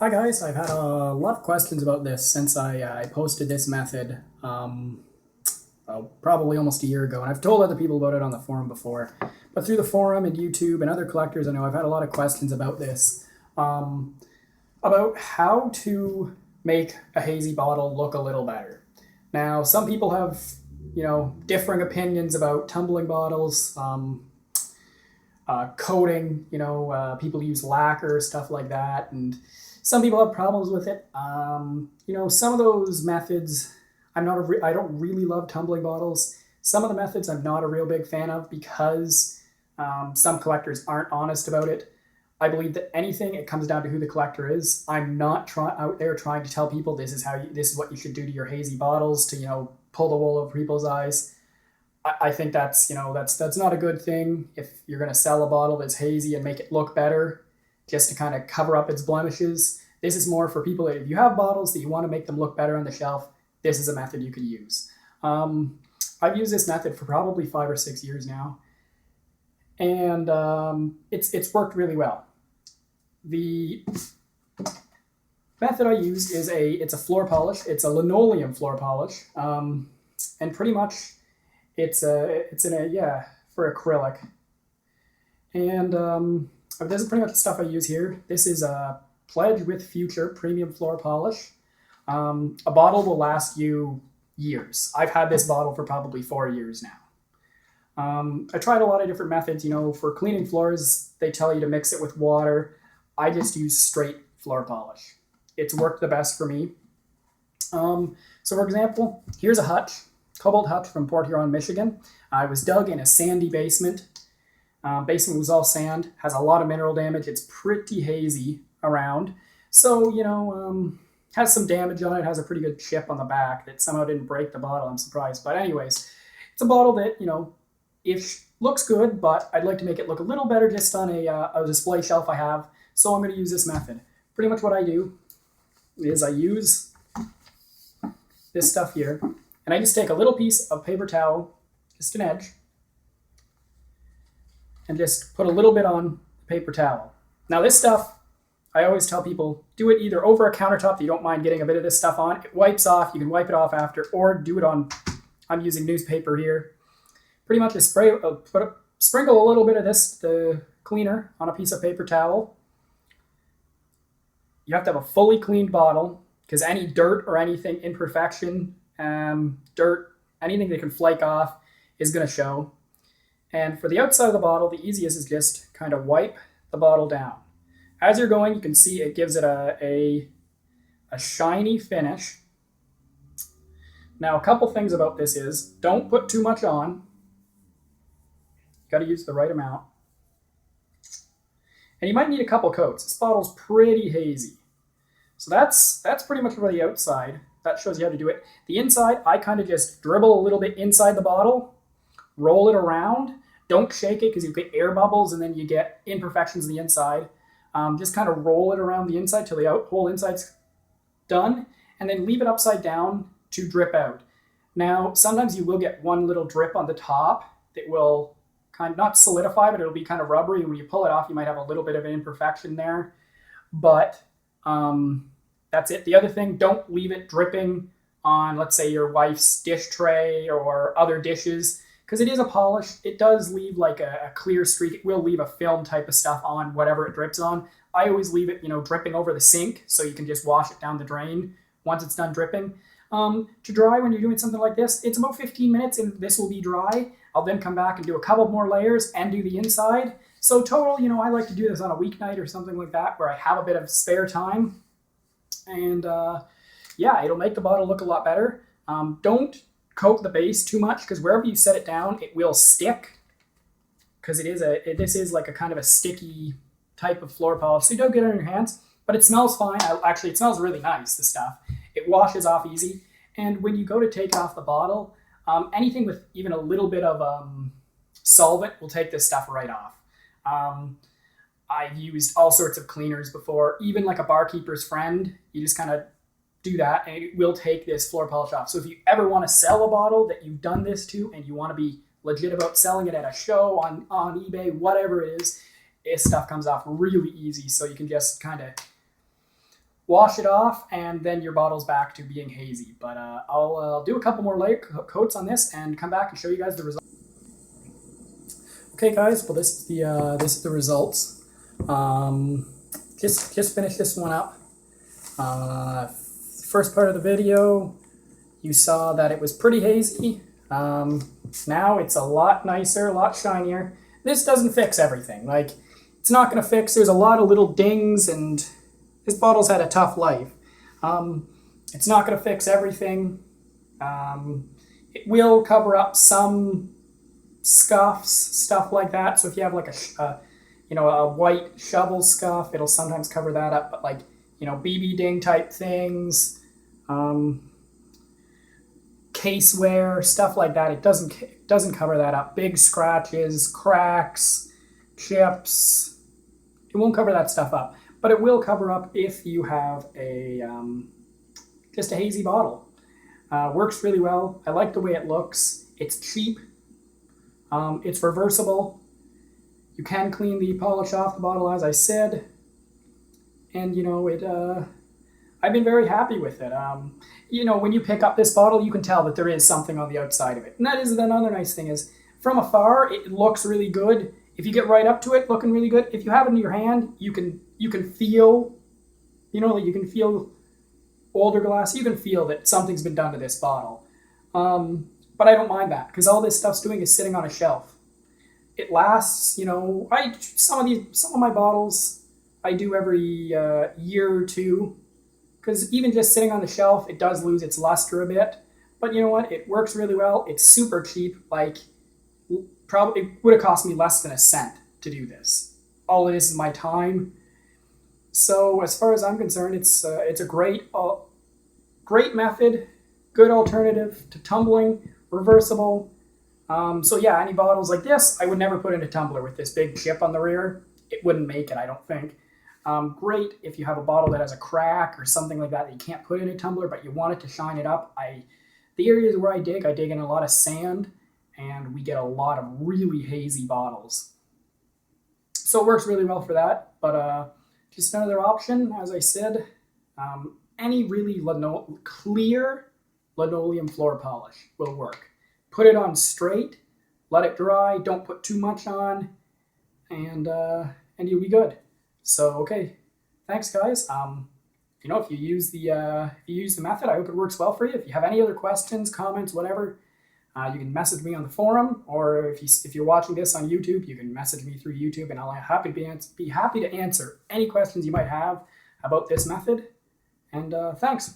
Hi guys, I've had a lot of questions about this since I posted this method probably almost a year ago, and I've told other people about it on the forum before. But through the forum and YouTube and other collectors I know, I've had a lot of questions about this, um, about how to make a hazy bottle look a little better. Now, some people have, differing opinions about tumbling bottles, coating, people use lacquer, stuff like that, and some people have problems with it. Some of those methods, I don't really love tumbling bottles. Some of the methods I'm not a real big fan of because some collectors aren't honest about it. I believe that anything, it comes down to who the collector is. I'm not out there trying to tell people this is what you should do to your hazy bottles to pull the wool over people's eyes. I think that's not a good thing if you're going to sell a bottle that's hazy and make it look better just to kind of cover up its blemishes. This is more for people that if you have bottles that you want to make them look better on the shelf, this is a method you could use. I've used this method for probably 5 or 6 years now, and it's worked really well. The method I use is it's a floor polish. It's a linoleum floor polish, and pretty much it's for acrylic. And this is pretty much the stuff I use here. This is a Pledge with Future premium floor polish. A bottle will last you years. I've had this bottle for probably 4 years now. I tried a lot of different methods. For cleaning floors, they tell you to mix it with water. I just use straight floor polish. It's worked the best for me. So for example, here's a hutch, cobalt hutch from Port Huron, Michigan. I was dug in a sandy basement. Basement was all sand, has a lot of mineral damage. It's pretty hazy around. So, has some damage on it, has a pretty good chip on the back that somehow didn't break the bottle. I'm surprised. But anyways, it's a bottle that, if looks good, but I'd like to make it look a little better just on a display shelf I have. So I'm going to use this method. Pretty much what I do is I use this stuff here, and I just take a little piece of paper towel, just an edge, and just put a little bit on the paper towel. Now this stuff, I always tell people, do it either over a countertop that you don't mind getting a bit of this stuff on. It wipes off, you can wipe it off after, or do it on, I'm using newspaper here. Pretty much just sprinkle a little bit of the cleaner on a piece of paper towel. You have to have a fully cleaned bottle because any dirt or anything, imperfection, dirt, anything that can flake off is going to show. And for the outside of the bottle, the easiest is just kind of wipe the bottle down. As you're going, you can see it gives it a shiny finish. Now, a couple things about this is, don't put too much on. You got to use the right amount. And you might need a couple coats. This bottle's pretty hazy. So that's pretty much for the outside. That shows you how to do it. The inside, I kind of just dribble a little bit inside the bottle, roll it around. Don't shake it because you get air bubbles and then you get imperfections on the inside. Just kind of roll it around the inside till the whole inside's done, and then leave it upside down to drip out. Now, sometimes you will get one little drip on the top that will kind of not solidify, but it'll be kind of rubbery. And when you pull it off, you might have a little bit of an imperfection there. But that's it. The other thing, don't leave it dripping on, let's say, your wife's dish tray or other dishes, because it is a polish. It does leave like a clear streak. It will leave a film type of stuff on whatever it drips on. I always leave it, dripping over the sink so you can just wash it down the drain once it's done dripping. To dry when you're doing something like this, it's about 15 minutes and this will be dry. I'll then come back and do a couple more layers and do the inside. So total, I like to do this on a weeknight or something like that where I have a bit of spare time. And it'll make the bottle look a lot better. Don't coat the base too much because wherever you set it down, it will stick because this is like a kind of a sticky type of floor polish. So you don't get it on your hands, but it smells fine. Actually, it smells really nice, the stuff. It washes off easy. And when you go to take off the bottle, anything with even a little bit of solvent will take this stuff right off. I've used all sorts of cleaners before, even like a barkeeper's friend. You just kind of do that and it will take this floor polish off. So if you ever want to sell a bottle that you've done this to and you want to be legit about selling it at a show on eBay, whatever it is, this stuff comes off really easy. So you can just kind of wash it off, and then your bottle's back to being hazy. But I'll do a couple more layer coats on this and come back and show you guys the results. Okay, guys. Well, this is the results. Just finished this one up. First part of the video, you saw that it was pretty hazy. Now it's a lot nicer, a lot shinier. This doesn't fix everything. Like, it's not going to fix. There's a lot of little dings, and this bottle's had a tough life. It's not going to fix everything. It will cover up some scuffs, stuff like that. So if you have like a white shovel scuff, it'll sometimes cover that up. But like, BB ding type things, case wear, stuff like that, it doesn't cover that up. Big scratches, cracks, chips, it won't cover that stuff up. But it will cover up if you have just a hazy bottle. Works really well. I like the way it looks. It's cheap. It's reversible. You can clean the polish off the bottle, as I said. And, I've been very happy with it. When you pick up this bottle, you can tell that there is something on the outside of it. And that is another nice thing is, from afar, it looks really good. If you get right up to it, looking really good. If you have it in your hand, you can feel, you can feel older glass. You can feel that something's been done to this bottle. But I don't mind that, because all this stuff's doing is sitting on a shelf. It lasts, some of my bottles I do every year or two, because even just sitting on the shelf, it does lose its luster a bit. But you know what? It works really well. It's super cheap. Like, probably it would have cost me less than a cent to do this. All it is my time. So as far as I'm concerned, it's a great method, good alternative to tumbling, reversible. So yeah, any bottles like this, I would never put in a tumbler with this big chip on the rear. It wouldn't make it, I don't think. Great if you have a bottle that has a crack or something like that you can't put in a tumbler, but you want it to shine it up. The areas where I dig in a lot of sand, and we get a lot of really hazy bottles. So it works really well for that, but just another option, as I said, any really clear linoleum floor polish will work. Put it on straight, let it dry, don't put too much on, and you'll be good. So, okay, thanks, guys. If you use the method, I hope it works well for you. If you have any other questions, comments, whatever, you can message me on the forum, or if you're watching this on YouTube, you can message me through YouTube, and I'll be happy to answer any questions you might have about this method. And thanks.